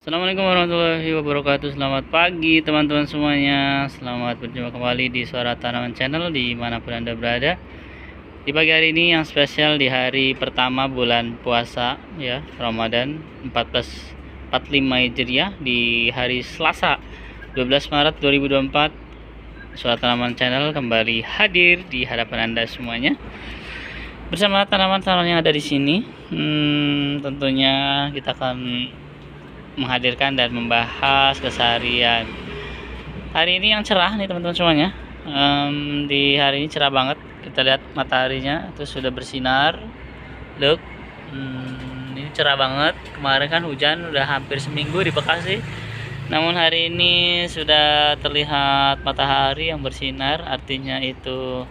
Assalamualaikum warahmatullahi wabarakatuh. Selamat pagi teman-teman semuanya. Selamat berjumpa kembali di Suara Tanaman Channel dimanapun Anda berada. Di pagi hari ini yang spesial di hari pertama bulan puasa ya, Ramadan 1445 Hijriah, di hari Selasa 12 Maret 2024. Suara Tanaman Channel kembali hadir di hadapan Anda semuanya bersama tanaman-tanaman yang ada di sini. Tentunya kita akan menghadirkan dan membahas keseharian hari ini yang cerah nih teman-teman semuanya. Di hari ini cerah banget, kita lihat mataharinya itu sudah bersinar. Look, ini cerah banget. Kemarin kan hujan udah hampir seminggu di Bekasi, namun hari ini sudah terlihat matahari yang bersinar. Artinya itu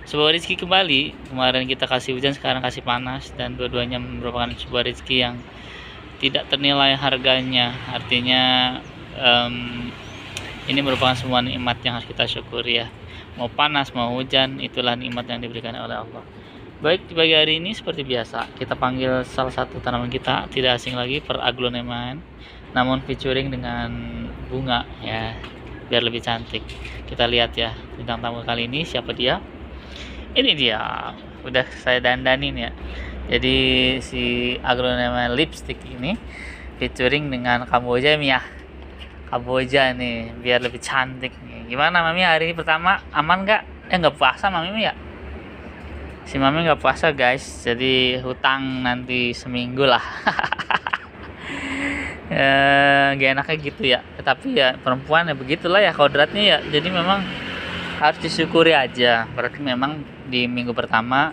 sebuah rezeki kembali. Kemarin kita kasih hujan, sekarang kasih panas, dan dua-duanya merupakan sebuah rezeki yang tidak ternilai harganya. Artinya ini merupakan sebuah nikmat yang harus kita syukuri ya. Mau panas mau hujan, itulah nikmat yang diberikan oleh Allah. Baik, di pagi hari ini seperti biasa kita panggil salah satu tanaman kita, tidak asing lagi, per agloneman, namun featuring dengan bunga ya, biar lebih cantik. Kita lihat ya bintang tamu kali ini siapa dia. Ini dia, udah saya dandanin ya. Jadi si agronema lipstick ini featuring dengan Kamboja ya. Kamboja nih, biar lebih cantik nih. Gimana Mami, hari pertama aman nggak? Nggak puasa Mami ya? Si Mami nggak puasa guys, jadi hutang nanti seminggu lah. Gak enaknya gitu ya. Tapi ya perempuan ya begitulah ya kodratnya ya. Jadi memang harus disyukuri aja. Berarti memang di minggu pertama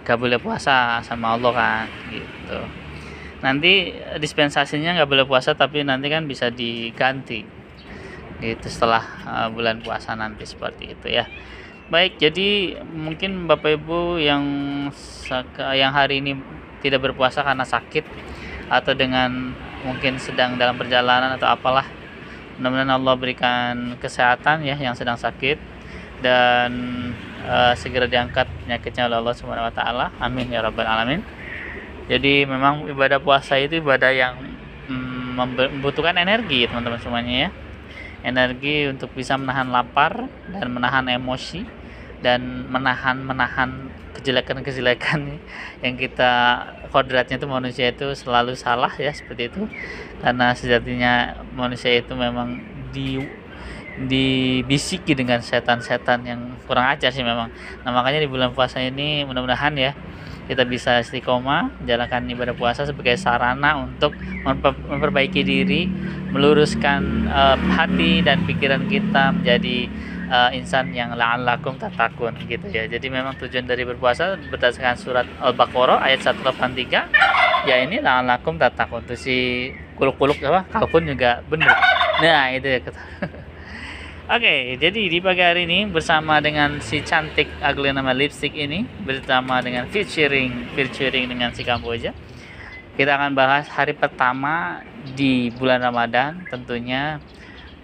gak boleh puasa sama Allah kan gitu. Nanti dispensasinya gak boleh puasa, tapi nanti kan bisa diganti gitu setelah bulan puasa nanti, seperti itu ya. Baik, jadi mungkin Bapak Ibu yang hari ini tidak berpuasa karena sakit atau dengan mungkin sedang dalam perjalanan atau apalah, mudah-mudahan Allah berikan kesehatan ya yang sedang sakit, dan segera diangkat penyakitnya oleh Allah Subhanahu wa taala. Amin ya rabbal alamin. Jadi memang ibadah puasa itu ibadah yang membutuhkan energi teman-teman semuanya ya. Energi untuk bisa menahan lapar dan menahan emosi dan menahan kejelekan-kejelekan yang kita kodratnya itu, manusia itu selalu salah ya, seperti itu. Karena sejatinya manusia itu memang dibisiki dengan setan-setan yang kurang ajar sih memang. Nah makanya di bulan puasa ini mudah-mudahan ya kita bisa istiqomah menjalankan ibadah puasa sebagai sarana untuk memperbaiki diri, meluruskan hati dan pikiran kita menjadi insan yang la'allakum tattaqun gitu ya. Jadi memang tujuan dari berpuasa berdasarkan surat Al-Baqarah ayat 183 ya, ini la'allakum tattaqun. Itu si kuluk-kuluk apa kalkun juga benar. Nah itu ya. Oke, jadi di pagi hari ini bersama dengan si cantik agloneman lipstick ini, bersama dengan featuring dengan si Kamboja, kita akan bahas hari pertama di bulan Ramadan. Tentunya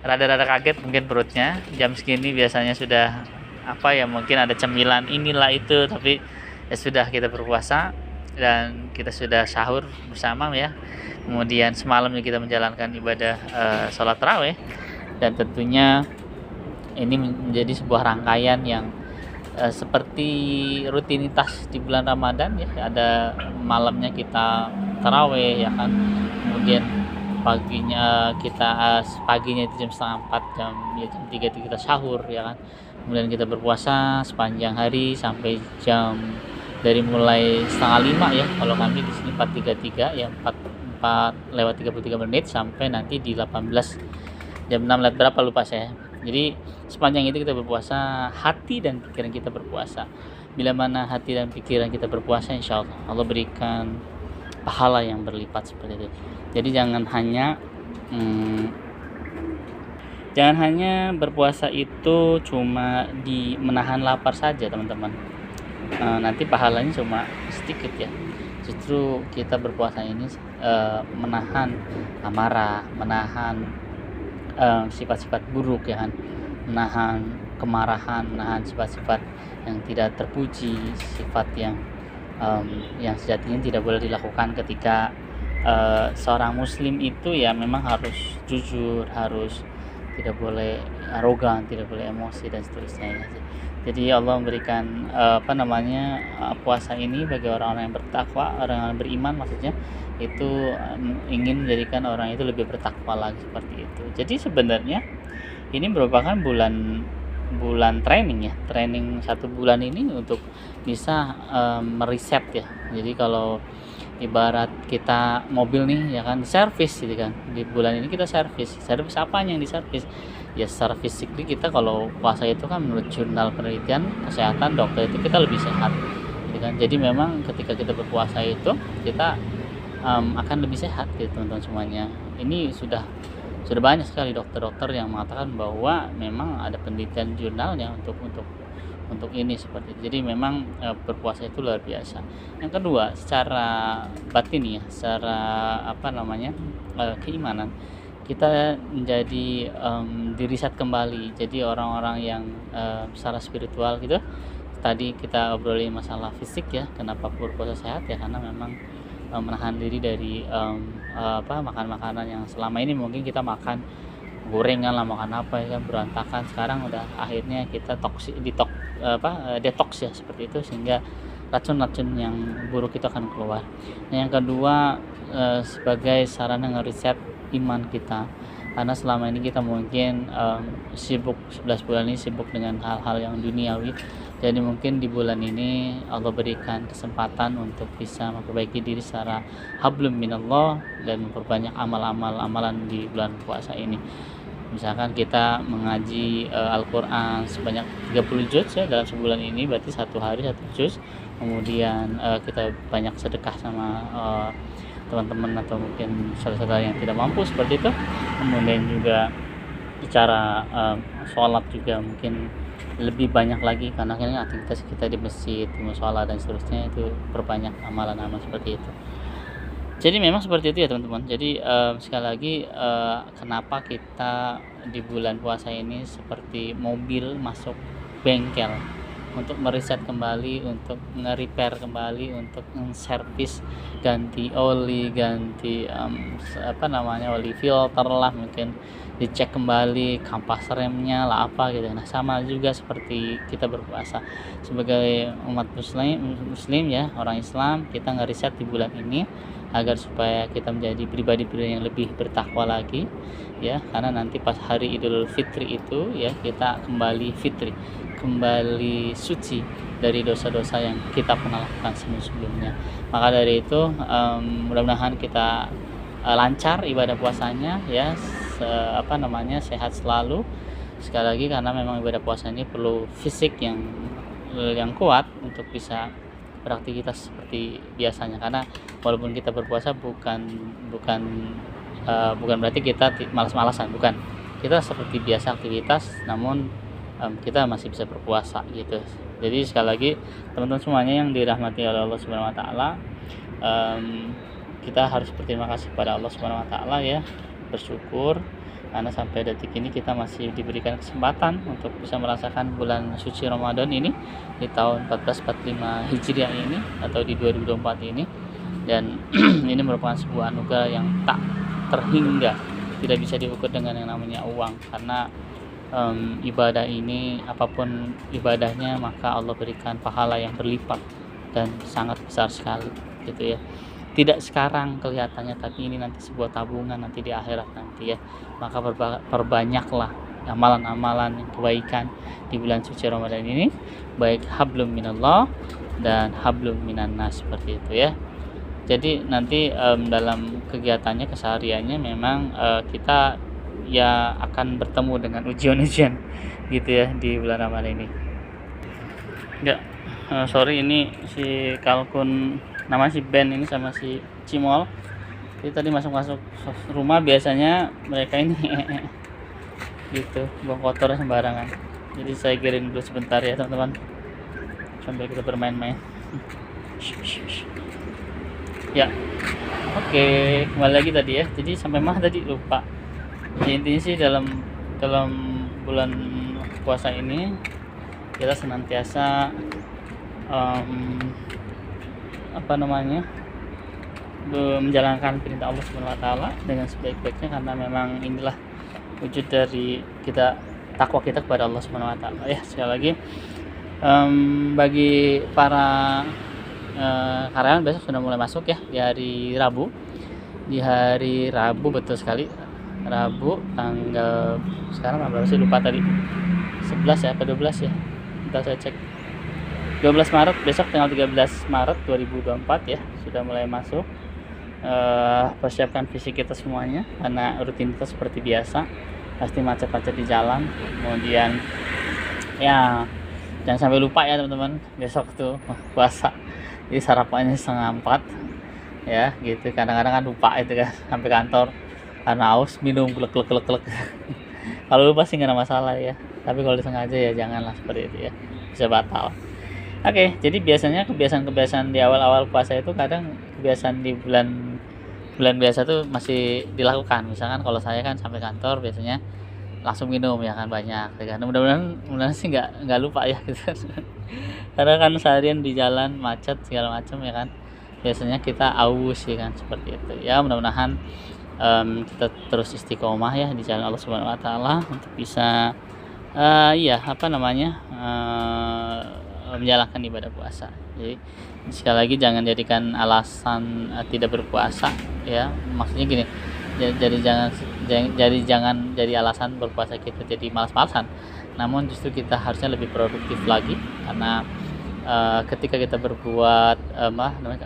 rada-rada kaget mungkin perutnya, jam segini biasanya sudah mungkin ada cemilan inilah itu, tapi ya sudah, kita berpuasa dan kita sudah sahur bersama ya. Kemudian semalamnya kita menjalankan ibadah sholat tarawih, dan tentunya ini menjadi sebuah rangkaian yang seperti rutinitas di bulan Ramadan ya. Ada malamnya kita tarawih ya kan, kemudian paginya itu jam 3:30 jam 3 itu kita sahur ya kan, kemudian kita berpuasa sepanjang hari sampai dari mulai 4:30 ya, kalau kami di sini 4:33 ya, 4:33 sampai nanti di 18 jam 6 berapa lupa saya. Jadi sepanjang itu kita berpuasa, hati dan pikiran kita berpuasa. Bila mana hati dan pikiran kita berpuasa, insya Allah berikan pahala yang berlipat, seperti itu. Jadi jangan hanya berpuasa itu cuma di menahan lapar saja teman-teman. Nanti pahalanya cuma sedikit ya. Justru kita berpuasa ini menahan amarah, menahan sifat-sifat buruk ya kan, menahan kemarahan, menahan sifat-sifat yang tidak terpuji, sifat yang sejatinya tidak boleh dilakukan ketika seorang muslim itu ya memang harus jujur, harus tidak boleh arogan, tidak boleh emosi dan seterusnya ya. Jadi Allah memberikan puasa ini bagi orang-orang yang bertakwa, orang yang beriman maksudnya, itu ingin menjadikan orang itu lebih bertakwa lagi seperti itu. Jadi sebenarnya ini merupakan bulan training ya, training 1 bulan ini untuk bisa meriset ya. Jadi kalau ibarat kita mobil nih ya kan, servis gitu kan, di bulan ini kita servis apanya yang diservis ya, secara fisik kita kalau puasa itu kan menurut jurnal penelitian kesehatan dokter itu kita lebih sehat gitu kan. Jadi memang ketika kita berpuasa itu kita akan lebih sehat gitu teman-teman semuanya. Ini sudah banyak sekali dokter-dokter yang mengatakan bahwa memang ada penelitian jurnalnya untuk ini seperti itu. Jadi memang berpuasa itu luar biasa. Yang kedua, secara batin ya, secara keimanan, kita menjadi diriset kembali. Jadi orang-orang yang secara spiritual gitu, tadi kita obrolin masalah fisik ya, kenapa berpuasa sehat ya, karena memang menahan diri dari makan makanan yang selama ini mungkin kita makan gorengan lah, makan apa ya kan, berantakan. Sekarang udah akhirnya kita detox ya seperti itu, sehingga racun-racun yang buruk itu akan keluar. Nah, yang kedua, sebagai sarana ngeriset iman kita, karena selama ini kita mungkin sibuk 11 bulan ini sibuk dengan hal-hal yang duniawi. Jadi mungkin di bulan ini Allah berikan kesempatan untuk bisa memperbaiki diri secara hablum minallah dan memperbanyak amalan di bulan puasa ini. Misalkan kita mengaji Al-Quran sebanyak 30 juz ya dalam sebulan ini, berarti 1 hari 1 juz. Kemudian kita banyak sedekah sama teman-teman atau mungkin saudara-saudara yang tidak mampu seperti itu. Kemudian juga bicara sholat juga mungkin lebih banyak lagi, karena kan aktivitas kita di masjid, di mushola dan seterusnya itu perbanyak amalan-amalan seperti itu. Jadi memang seperti itu ya teman-teman. Jadi sekali lagi, kenapa kita di bulan puasa ini seperti mobil masuk bengkel untuk meriset kembali, untuk nge-repair kembali, untuk servis, ganti oli, ganti oli filter lah, mungkin dicek kembali kampas remnya lah apa gitu. Nah, sama juga seperti kita berpuasa sebagai umat muslim ya, orang Islam, kita ngeriset di bulan ini agar supaya kita menjadi pribadi-pribadi yang lebih bertakwa lagi ya, karena nanti pas hari Idul Fitri itu ya kita kembali fitri, kembali suci dari dosa-dosa yang kita pernah lakukan sebelumnya. Maka dari itu mudah-mudahan kita lancar ibadah puasanya ya, sehat selalu. Sekali lagi, karena memang ibadah puasa ini perlu fisik yang kuat untuk bisa beraktivitas seperti biasanya. Karena walaupun kita berpuasa bukan berarti kita malas-malasan, bukan. Kita seperti biasa aktivitas, namun kita masih bisa berpuasa gitu. Jadi sekali lagi teman-teman semuanya yang dirahmati oleh Allah Subhanahu wa taala, kita harus berterima kasih kepada Allah Subhanahu wa taala ya, bersyukur karena sampai detik ini kita masih diberikan kesempatan untuk bisa merasakan bulan suci Ramadan ini di tahun 1445 Hijriah ini atau di 2024 ini. Dan ini merupakan sebuah anugerah yang tak terhingga, tidak bisa diukur dengan yang namanya uang, karena ibadah ini apapun ibadahnya maka Allah berikan pahala yang berlipat dan sangat besar sekali gitu ya. Tidak sekarang kelihatannya, tapi ini nanti sebuah tabungan nanti di akhirat nanti ya. Maka perbanyaklah amalan-amalan kebaikan di bulan suci Ramadan ini, baik hablum minallah dan hablum minan nas seperti itu ya. Jadi nanti dalam kegiatannya, kesehariannya memang kita ya akan bertemu dengan ujian-ujian gitu ya di bulan Ramadan ini. Ya, sorry ini si kalkun nama si Ben ini sama si Cimol. Jadi tadi masuk rumah biasanya mereka ini gitu buang kotor sembarangan. Jadi saya kirim dulu sebentar ya teman-teman, sambil kita bermain-main. Ya, oke, kembali lagi tadi ya. Jadi sampai mana tadi lupa. Jadi intinya sih dalam bulan puasa ini kita senantiasa menjalankan perintah Allah Subhanahu wa taala dengan sebaik-baiknya, karena memang inilah wujud dari kita, takwa kita kepada Allah Subhanahu wa taala ya. Sekali lagi bagi para karyawan besok sudah mulai masuk ya di hari Rabu. Di hari Rabu, betul sekali, Rabu tanggal sekarang berapa sih, lupa tadi, 11 ya apa 12 ya, kita saya cek, 12 Maret, besok tanggal 13 Maret 2024 ya, sudah mulai masuk. Persiapkan fisik kita semuanya, karena rutinitas seperti biasa, pasti macet-macet di jalan. Kemudian ya jangan sampai lupa ya teman-teman, besok tuh puasa, jadi sarapannya 3:30 ya gitu. Kadang-kadang kan lupa itu kan, sampai kantor karena haus minum glek. Kalau lupa sih nggak ada masalah ya, tapi kalau disengaja ya janganlah seperti itu ya, bisa batal. Oke, jadi biasanya kebiasaan-kebiasaan di awal-awal puasa itu kadang kebiasaan di bulan biasa tuh masih dilakukan. Misalkan kalau saya kan sampai kantor biasanya langsung minum ya kan, banyak ya kan. Mudah-mudahan sih nggak lupa ya gitu. Karena kan seharian di jalan macet segala macam ya kan, biasanya kita aus ya kan, seperti itu ya. Mudah-mudahan kita terus istiqomah ya di jalan Allah Subhanahu wa taala untuk bisa menjalankan ibadah puasa. Jadi sekali lagi jangan jadikan alasan tidak berpuasa ya. Maksudnya gini, jangan jadi alasan berpuasa kita jadi malas-malasan. Namun justru kita harusnya lebih produktif lagi, karena ketika kita berbuat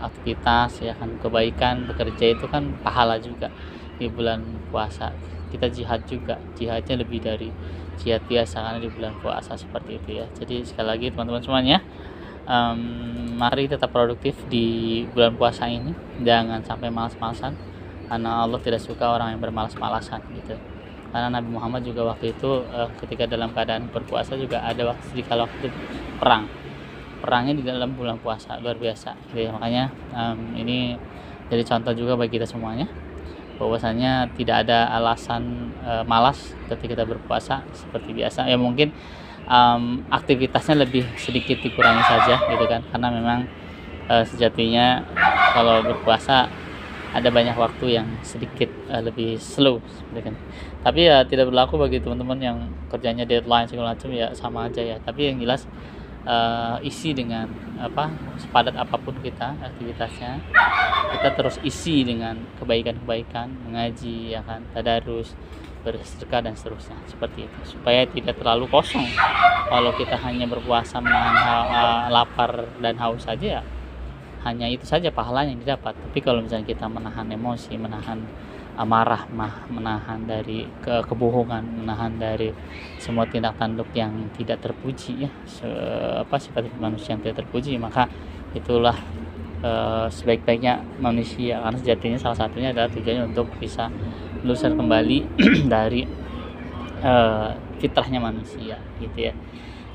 aktivitas ya kan, kebaikan, bekerja itu kan pahala juga di bulan puasa. Kita jihadnya lebih dari jihad biasa karena di bulan puasa, seperti itu ya. Jadi sekali lagi teman-teman semuanya, mari tetap produktif di bulan puasa ini, jangan sampai malas-malasan, karena Allah tidak suka orang yang bermalas-malasan gitu. Karena Nabi Muhammad juga waktu itu ketika dalam keadaan berpuasa juga ada waktu perangnya di dalam bulan puasa, luar biasa. Jadi makanya ini jadi contoh juga bagi kita semuanya, bahwasanya tidak ada alasan malas ketika kita berpuasa seperti biasa ya. Mungkin aktivitasnya lebih sedikit dikurangi saja gitu kan, karena memang sejatinya kalau berpuasa ada banyak waktu yang sedikit lebih slow gitu kan. Tapi ya tidak berlaku bagi teman-teman yang kerjanya deadline segala macam, ya sama aja ya. Tapi yang jelas isi dengan sepadat apapun kita aktivitasnya, kita terus isi dengan kebaikan-kebaikan, mengaji ya kan, tadarus, bersedekah dan seterusnya, seperti itu, supaya tidak terlalu kosong. Kalau kita hanya berpuasa menahan lapar dan haus saja ya, hanya itu saja pahalanya yang didapat. Tapi kalau misalnya kita menahan emosi, menahan amarah, menahan dari kebohongan, menahan dari semua tindak tanduk yang tidak terpuji ya, sifat manusia yang tidak terpuji, maka itulah sebaik-baiknya manusia. Karena sejatinya salah satunya adalah tujuannya untuk bisa lulusan kembali dari fitrahnya manusia gitu ya.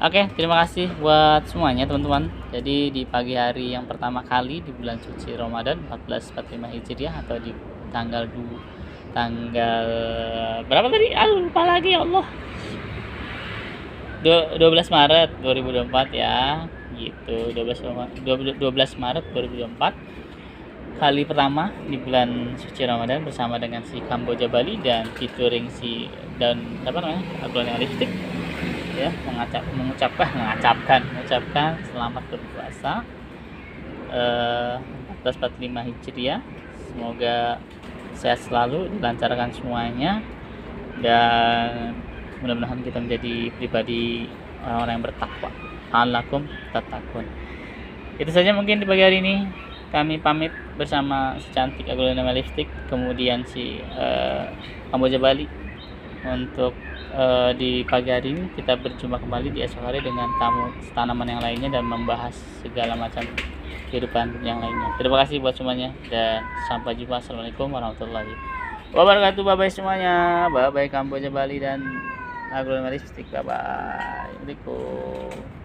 Oke, terima kasih buat semuanya teman-teman. Jadi di pagi hari yang pertama kali di bulan suci Ramadan 1445 Hijriah, atau di tanggal berapa tadi? Lupa lagi ya Allah. 12 Maret 2024 ya. Gitu. 12 Maret 2024. Kali pertama di bulan suci Ramadan bersama dengan si Kamboja Bali dan featuring si Aglonia Lipstick ya, mengucapkan selamat berpuasa 1445 Hijriah. Semoga sehat selalu, dilancarkan semuanya, dan mudah-mudahan kita menjadi pribadi orang-orang yang bertakwa. Alakum tatakun. Itu saja mungkin di pagi hari ini. Kami pamit bersama si cantik Aglonia Lipstick, kemudian si Kamboja Bali. Untuk di pagi hari ini kita berjumpa kembali di esok hari dengan tamu tanaman yang lainnya dan membahas segala macam kehidupan yang lainnya. Terima kasih buat semuanya dan sampai jumpa. Assalamualaikum warahmatullahi wabarakatuh. Bye bye semuanya. Bye bye Kamboja Bali dan Aglonia Lipstick. Bye bye. Assalamualaikum.